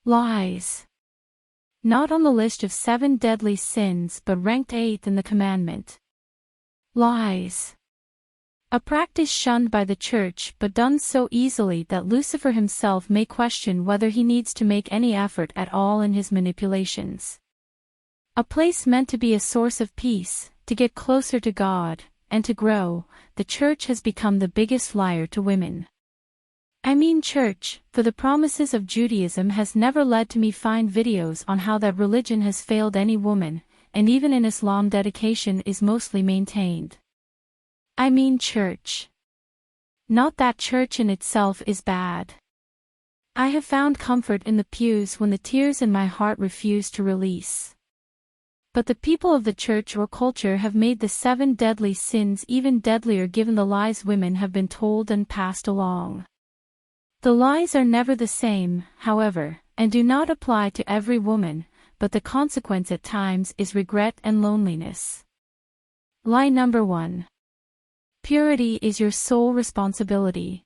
Lies. Not on the list of 7 deadly sins but ranked 8th in the commandment. Lies. A practice shunned by the church but done so easily that Lucifer himself may question whether he needs to make any effort at all in his manipulations. A place meant to be a source of peace, to get closer to God, and to grow, the church has become the biggest liar to women. I mean church, for the promises of Judaism has never led to me find videos on how that religion has failed any woman, and even in Islam dedication is mostly maintained. I mean church. Not that church in itself is bad. I have found comfort in the pews when the tears in my heart refuse to release. But the people of the church or culture have made the 7 deadly sins even deadlier given the lies women have been told and passed along. The lies are never the same, however, and do not apply to every woman, but the consequence at times is regret and loneliness. Lie number 1. Purity is your sole responsibility.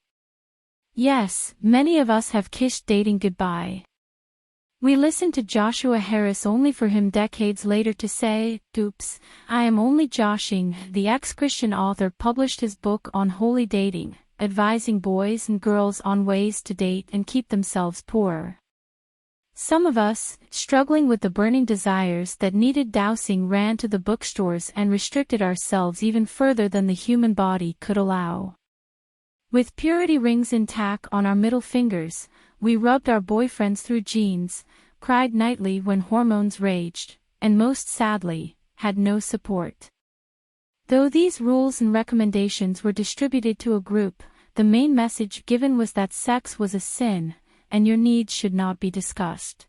Yes, many of us have kissed dating goodbye. We listened to Joshua Harris only for him decades later to say, "Oops, I am only joshing." The ex-Christian author published his book on holy dating, advising boys and girls on ways to date and keep themselves pure. Some of us, struggling with the burning desires that needed dousing, ran to the bookstores and restricted ourselves even further than the human body could allow. With purity rings intact on our middle fingers, we rubbed our boyfriends through jeans, cried nightly when hormones raged, and most sadly, had no support. Though these rules and recommendations were distributed to a group, the main message given was that sex was a sin, and your needs should not be discussed.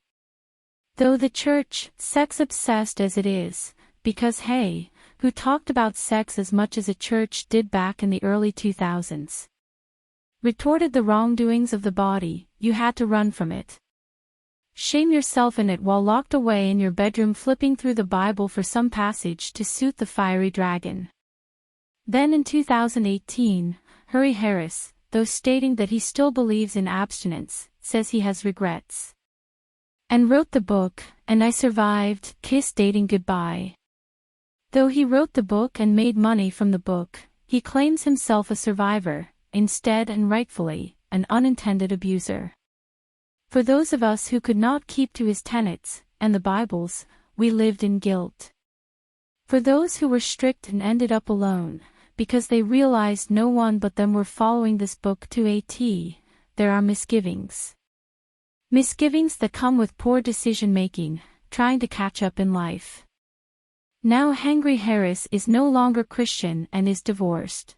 Though the church, sex-obsessed as it is, because hey, who talked about sex as much as a church did back in the early 2000s? Retorted the wrongdoings of the body, you had to run from it. Shame yourself in it while locked away in your bedroom flipping through the Bible for some passage to suit the fiery dragon. Then in 2018, Harry Harris, though stating that he still believes in abstinence, says he has regrets. And wrote the book, And I Survived, Kiss Dating Goodbye. Though he wrote the book and made money from the book, he claims himself a survivor, instead and rightfully, an unintended abuser. For those of us who could not keep to his tenets, and the Bible's, we lived in guilt. For those who were strict and ended up alone, because they realized no one but them were following this book to a T, there are misgivings. Misgivings that come with poor decision-making, trying to catch up in life. Now Henry Harris is no longer Christian and is divorced.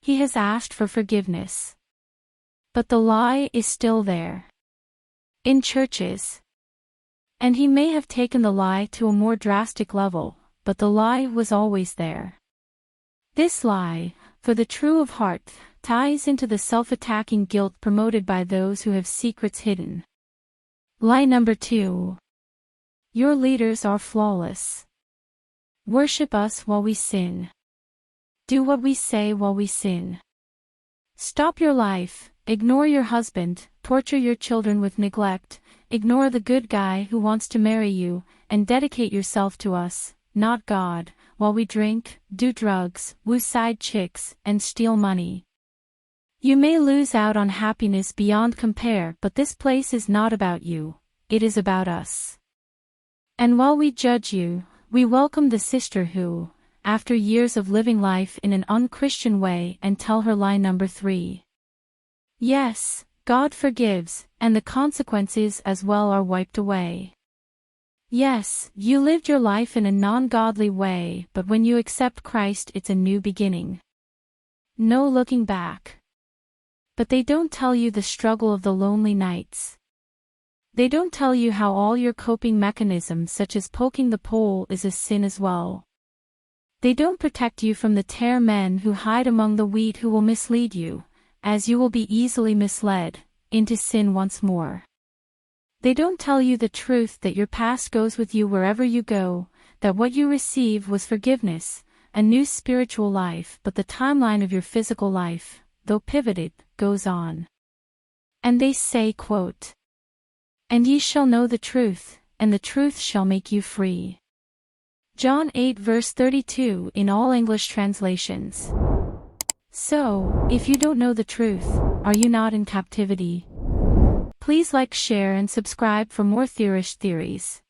He has asked for forgiveness. But the lie is still there. In churches. And he may have taken the lie to a more drastic level, but the lie was always there. This lie, for the true of heart, ties into the self-attacking guilt promoted by those who have secrets hidden. Lie number 2. Your leaders are flawless. Worship us while we sin. Do what we say while we sin. Stop your life, ignore your husband, torture your children with neglect, ignore the good guy who wants to marry you, and dedicate yourself to us, not God, while we drink, do drugs, woo side chicks, and steal money. You may lose out on happiness beyond compare, but this place is not about you, it is about us. And while we judge you, we welcome the sister who, after years of living life in an unchristian way, and tell her lie number 3. Yes, God forgives, and the consequences as well are wiped away. Yes, you lived your life in a non-godly way, but when you accept Christ it's a new beginning. No looking back. But they don't tell you the struggle of the lonely nights. They don't tell you how all your coping mechanisms such as poking the pole is a sin as well. They don't protect you from the tare men who hide among the wheat who will mislead you, as you will be easily misled, into sin once more. They don't tell you the truth that your past goes with you wherever you go, that what you receive was forgiveness, a new spiritual life, but the timeline of your physical life, though pivoted, goes on. And they say, quote, And ye shall know the truth, and the truth shall make you free. John 8 verse 32 in all English translations. So, if you don't know the truth, are you not in captivity? Please like, share and subscribe for more theorish theories.